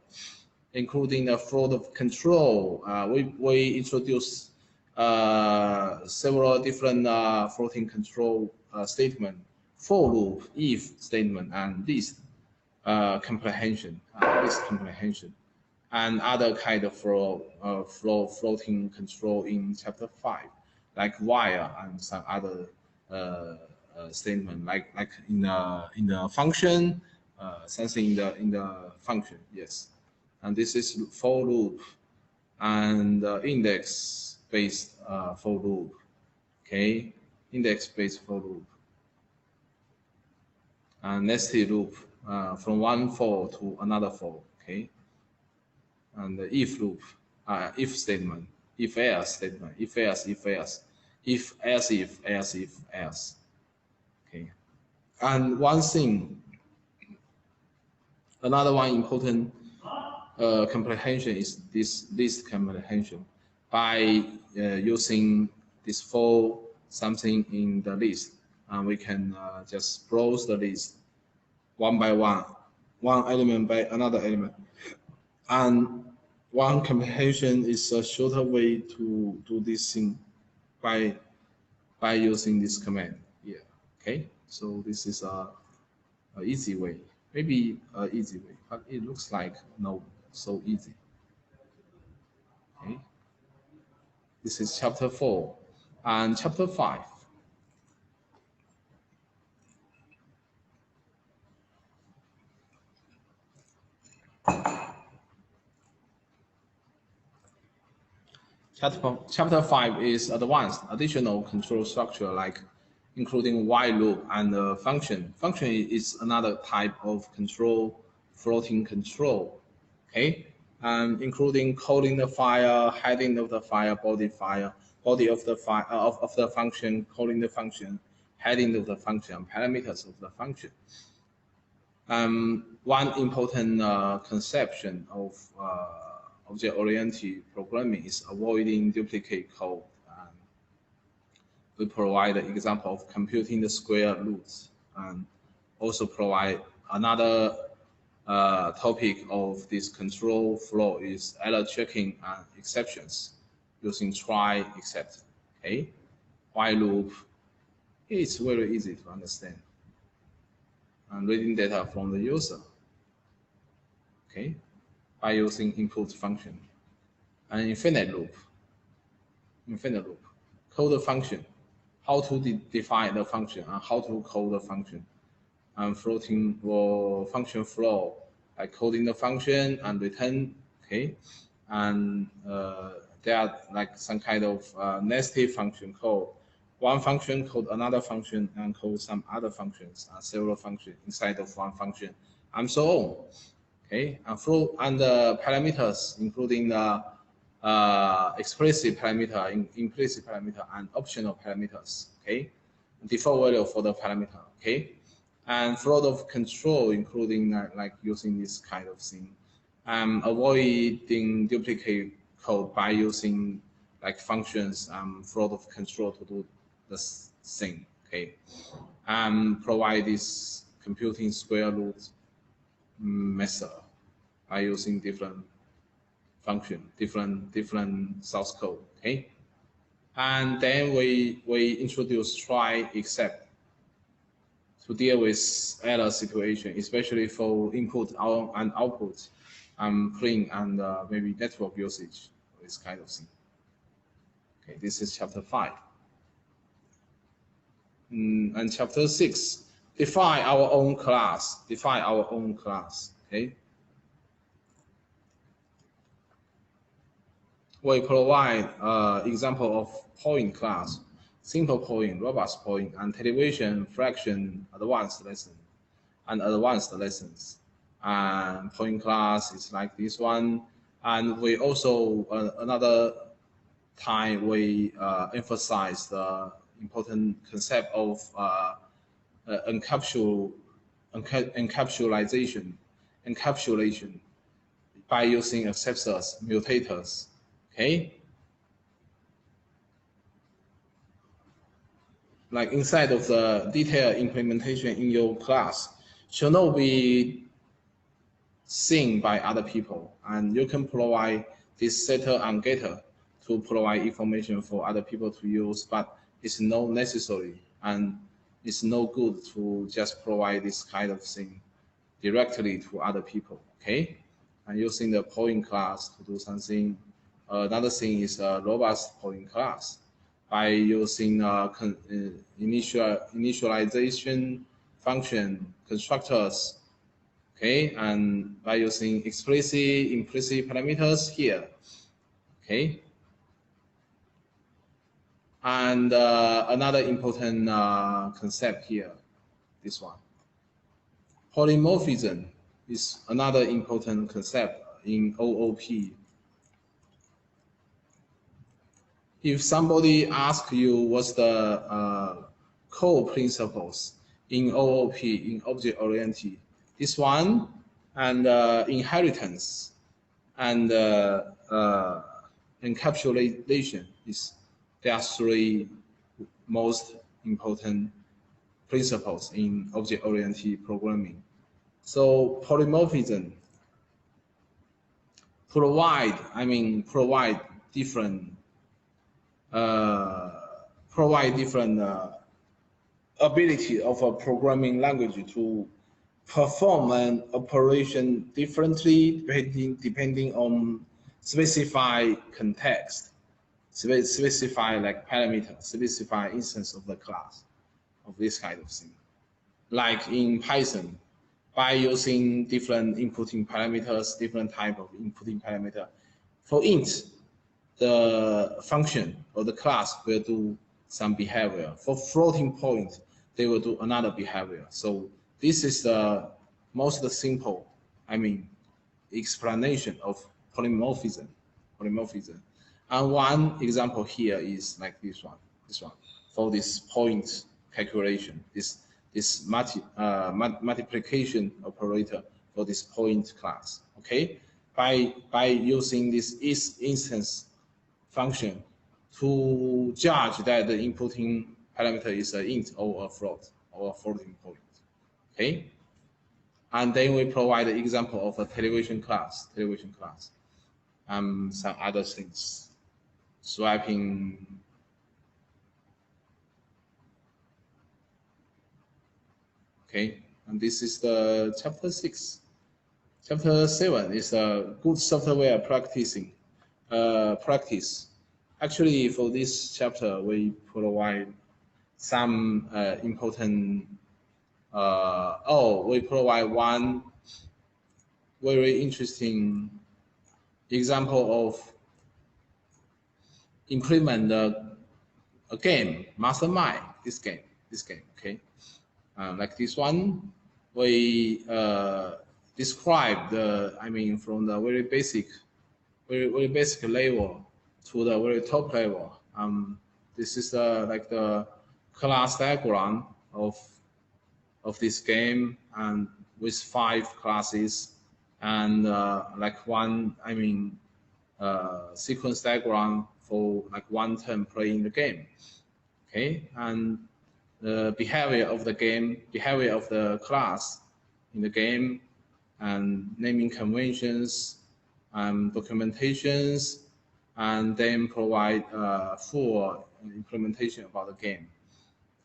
including the flow of control. We introduce several different floating control statement, for loop, if statement, and list comprehension, and other kind of floating control in chapter 5, like while and some other statement, like in the function, something in the function. Yes, and this is for loop and index-based for loop. Okay, index-based for loop and nested loop from one for to another for. Okay, and the if loop, if statement, if else statement, if else, if else, if else. Okay, and another one important comprehension is this list comprehension. By using this for something in the list, we can just browse the list one by one element by another element. And one comprehension is a shorter way to do this thing by using this command here. Okay, so this is a easy way, maybe an easy way, but it looks like no so easy. Okay, this is chapter 4 and chapter 5. Chapter 5 is advanced additional control structure, like including while loop and function. Function is another type of control, floating control. Okay, and including calling the file, heading of the file, body of the file of the function, calling the function, heading of the function, parameters of the function. One important conception of object-oriented programming is avoiding duplicate code. We provide an example of computing the square roots, and also provide another topic of this control flow is error checking and exceptions using try except. Okay, while loop, it's very easy to understand, and reading data from the user. Okay, by using input function. And infinite loop, call the function, how to define the function and how to call the function. And floating or function flow, like coding the function and return. Okay, and there are like some kind of nested function code. One function code another function and code some other functions and several functions inside of one function, and so on. Okay, and flow and the parameters, including the explicit parameter, implicit parameter, and optional parameters. Okay, default value for the parameter. Okay, And flow of control, including like using this kind of thing, avoiding duplicate code by using like functions, flow of control to do the thing. Okay, provide this computing square root method by using different function, different source code. Okay, and then we introduce try except to deal with error situation, especially for input and output, clean and maybe network usage, this kind of thing. Okay, this is chapter 5. And chapter 6, define our own class. Define our own class. Okay. We provide example of point class, simple point, robust point, and television fraction advanced lesson and advanced lessons. And point class is like this one. And we also another time we emphasize the important concept of encapsulation by using accessors, mutators. Okay, like inside of the detailed implementation in your class should not be seen by other people, and you can provide this setter and getter to provide information for other people to use, but it's not necessary and it's no good to just provide this kind of thing directly to other people. Okay, and using the point class to do something. Another thing is a robust point class by using initialization function constructors. Okay, and by using explicit, implicit parameters here. Okay, and another important concept here, this one. Polymorphism is another important concept in OOP. If somebody asks you what's the core principles in OOP, in object-oriented, this one, and inheritance, and encapsulation is there are 3 most important principles in object-oriented programming. So polymorphism provide different ability of a programming language to perform an operation differently depending on specified context, specify like parameter, specify instance of the class of this kind of thing. Like in Python, by using different inputting parameters, different type of inputting parameter. For int, the function or the class will do some behavior. For floating point, they will do another behavior. So this is the most simple, explanation of polymorphism. And one example here is like this one. For this point calculation, this multiplication operator for this point class. Okay, by using this instance function to judge that the inputting parameter is an int or a float or a floating point. Okay, and then we provide the example of a television class, some other things, swapping. Okay, and this is the chapter 6. Chapter 7 is a good software practice. Actually, for this chapter, we provide some important. We provide one very interesting example of implement a game, Mastermind. This game. Okay, like this one, we describe the. From the very basic level to the very top level. This is like the class diagram of of this game, and with 5 classes and like one, sequence diagram for like one turn playing the game. Okay, and the behavior of the game, behavior of the class in the game, and naming conventions, documentations, and then provide full implementation about the game.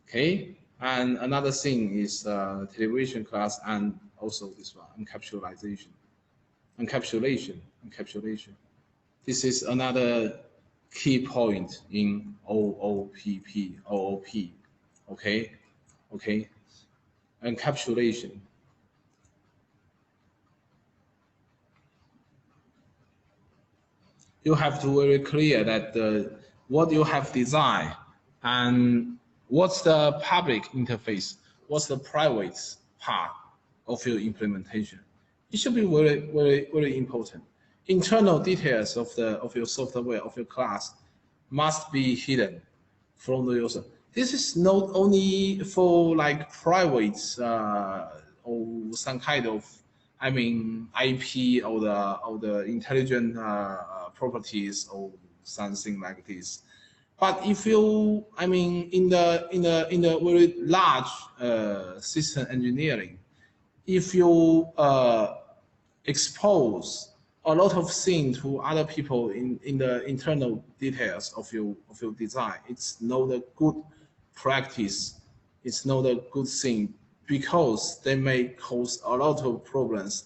Okay, and another thing is television class, and also this one, encapsulation. This is another key point in OOP. Okay, encapsulation. You have to very clear that what you have designed and what's the public interface, what's the private part of your implementation. It should be very important. Internal details of your software, of your class, must be hidden from the user. This is not only for like private or some kind of, IP or the intelligent properties or something like this. But if you, in the very large system engineering, if you expose a lot of things to other people in the internal details of your design, it's not a good practice. It's not a good thing, because they may cause a lot of problems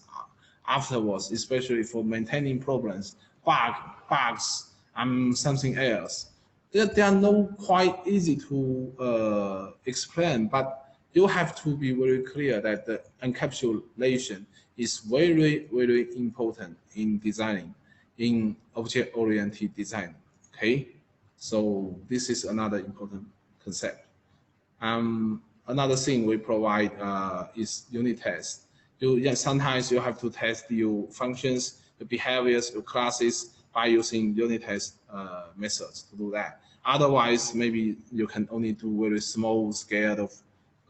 afterwards, especially for maintaining bugs, and something else. They are not quite easy to explain, but you have to be very clear that the encapsulation is very important in designing, in object-oriented design. Okay, so this is another important concept. Another thing we provide is unit tests. Sometimes you have to test your functions, the behaviors, your classes by using unit test methods to do that. Otherwise, maybe you can only do very small scale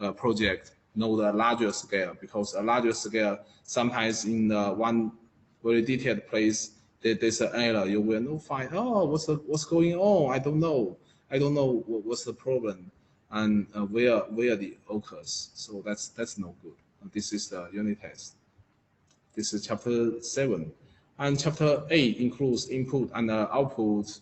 of project, not a larger scale, because a larger scale, sometimes in one very detailed place, there's an error. You will not find, oh, what's going on? I don't know what's the problem, and where the occurs. So that's no good. This is the unit test. This is chapter 7, and chapter 8 includes input and output.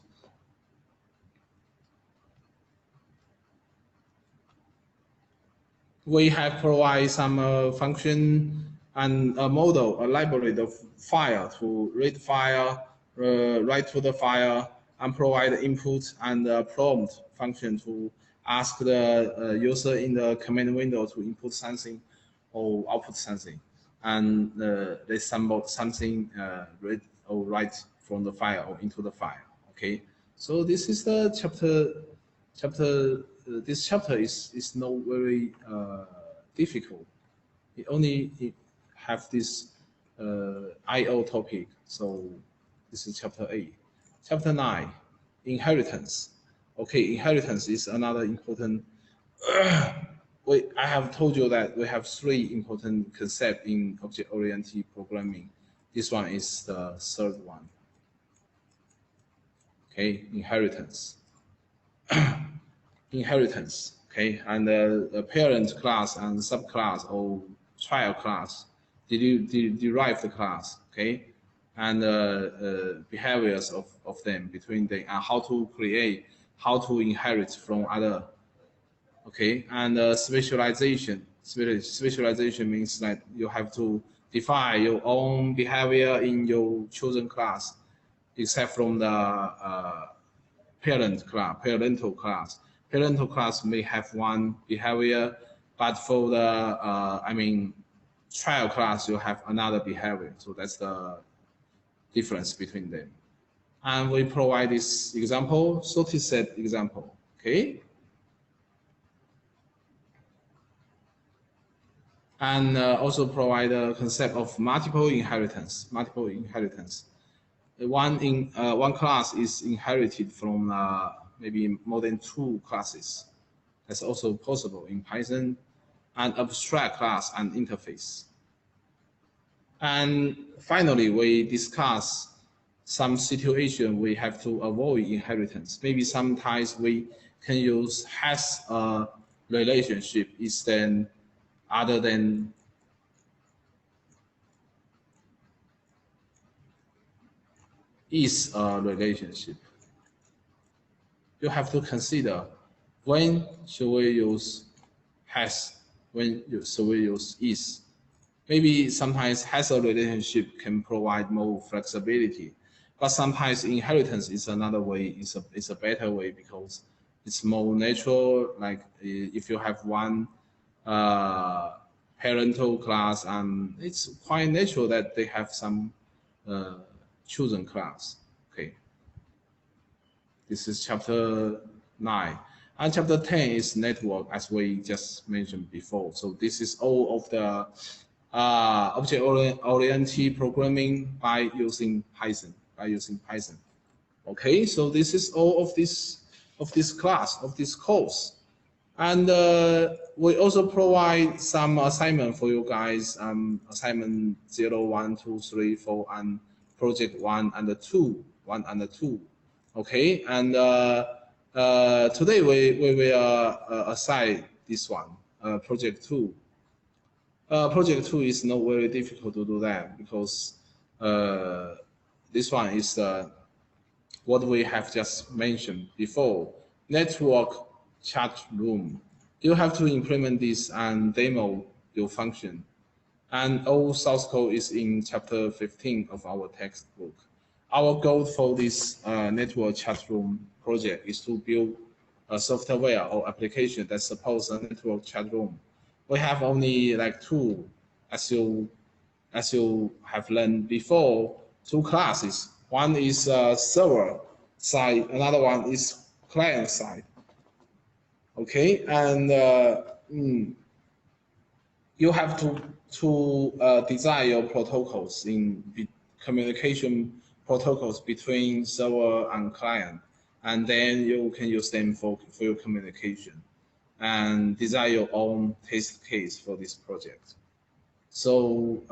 We have provided some function and a model, a library of file to read file, write to the file, and provide input and prompt function to ask the user in the command window to input something or output something, and they symbol something read or write from the file or into the file. Okay, so this is the chapter. This chapter is not very difficult. It only have this IO topic. So this is chapter 8. Chapter 9, inheritance. Okay, inheritance is another important. I have told you that we have 3 important concepts in object-oriented programming. This one is the 3rd one. Okay, inheritance. Inheritance. Okay, and the parent class and subclass or child class, derived class. Okay, and behaviors of them between them, and how to create, how to inherit from other. Okay, and specialization. Specialization means that you have to define your own behavior in your chosen class, except from the parental class. Parental class may have one behavior, but for the child class, you have another behavior. So that's the difference between them. And we provide this example, sorted example. Okay. And also provide a concept of multiple inheritance. One class is inherited from maybe more than 2 classes. That's also possible in Python. and abstract class and interface. And finally, we discuss some situation we have to avoid inheritance. Maybe sometimes we can use has a relationship instead other than is a relationship. You have to consider when should we use has, when should we use is. Maybe sometimes has a relationship can provide more flexibility, but sometimes inheritance is another way, it's a better way because it's more natural. Like if you have one parental class, and it's quite natural that they have some children class. Okay. This is chapter 9. And chapter 10 is network, as we just mentioned before. So this is all of the object-oriented programming by using Python. Okay, so this is all of this class, of this course. And we also provide some assignment for you guys, assignment 0, 1, 2, 3, 4, and project 1 and 2. Okay, and today we will assign this one, project 2. Project 2 is not very difficult to do that because this one is what we have just mentioned before, network chat room. You have to implement this and demo your function. And all source code is in chapter 15 of our textbook. Our goal for this network chat room project is to build a software or application that supports a network chat room. We have only like two, as you have learned before, two classes. One is server side, another one is client side. Okay, and you have to design your protocols in communication protocols between server and client, and then you can use them for your communication and design your own test case for this project. So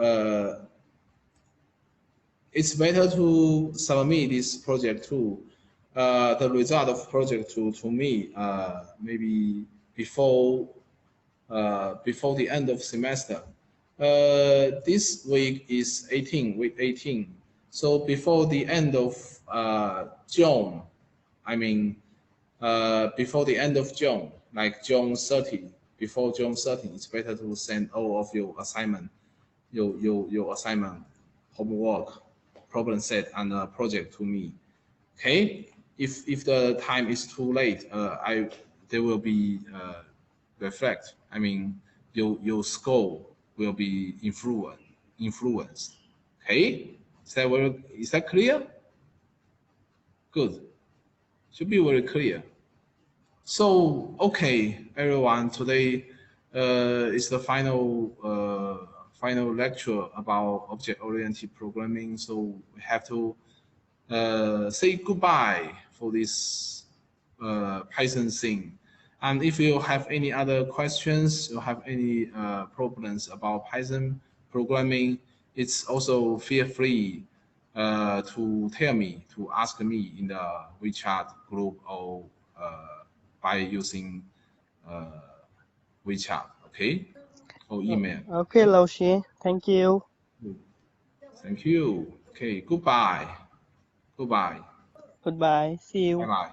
it's better to submit this project to the result of project to me maybe before the end of semester. This week is week 18. So before the end of June, I mean before the end of June, like June 30, before June 30, it's better to send all of your assignment, your assignment, homework, problem set, and project to me. Okay, if the time is too late, there will be reflect. I mean, your score will be influenced. Okay, is that clear? Good. Should be very clear. So okay, everyone. Today is the final lecture about object-oriented programming. So we have to say goodbye for this Python thing. And if you have any other questions, you have any problems about Python programming, it's also feel free to tell me, to ask me in the WeChat group or by using WeChat, okay, or email. Okay, Lao Xie, thank you. Thank you. Okay, goodbye. Goodbye. See you. Bye bye.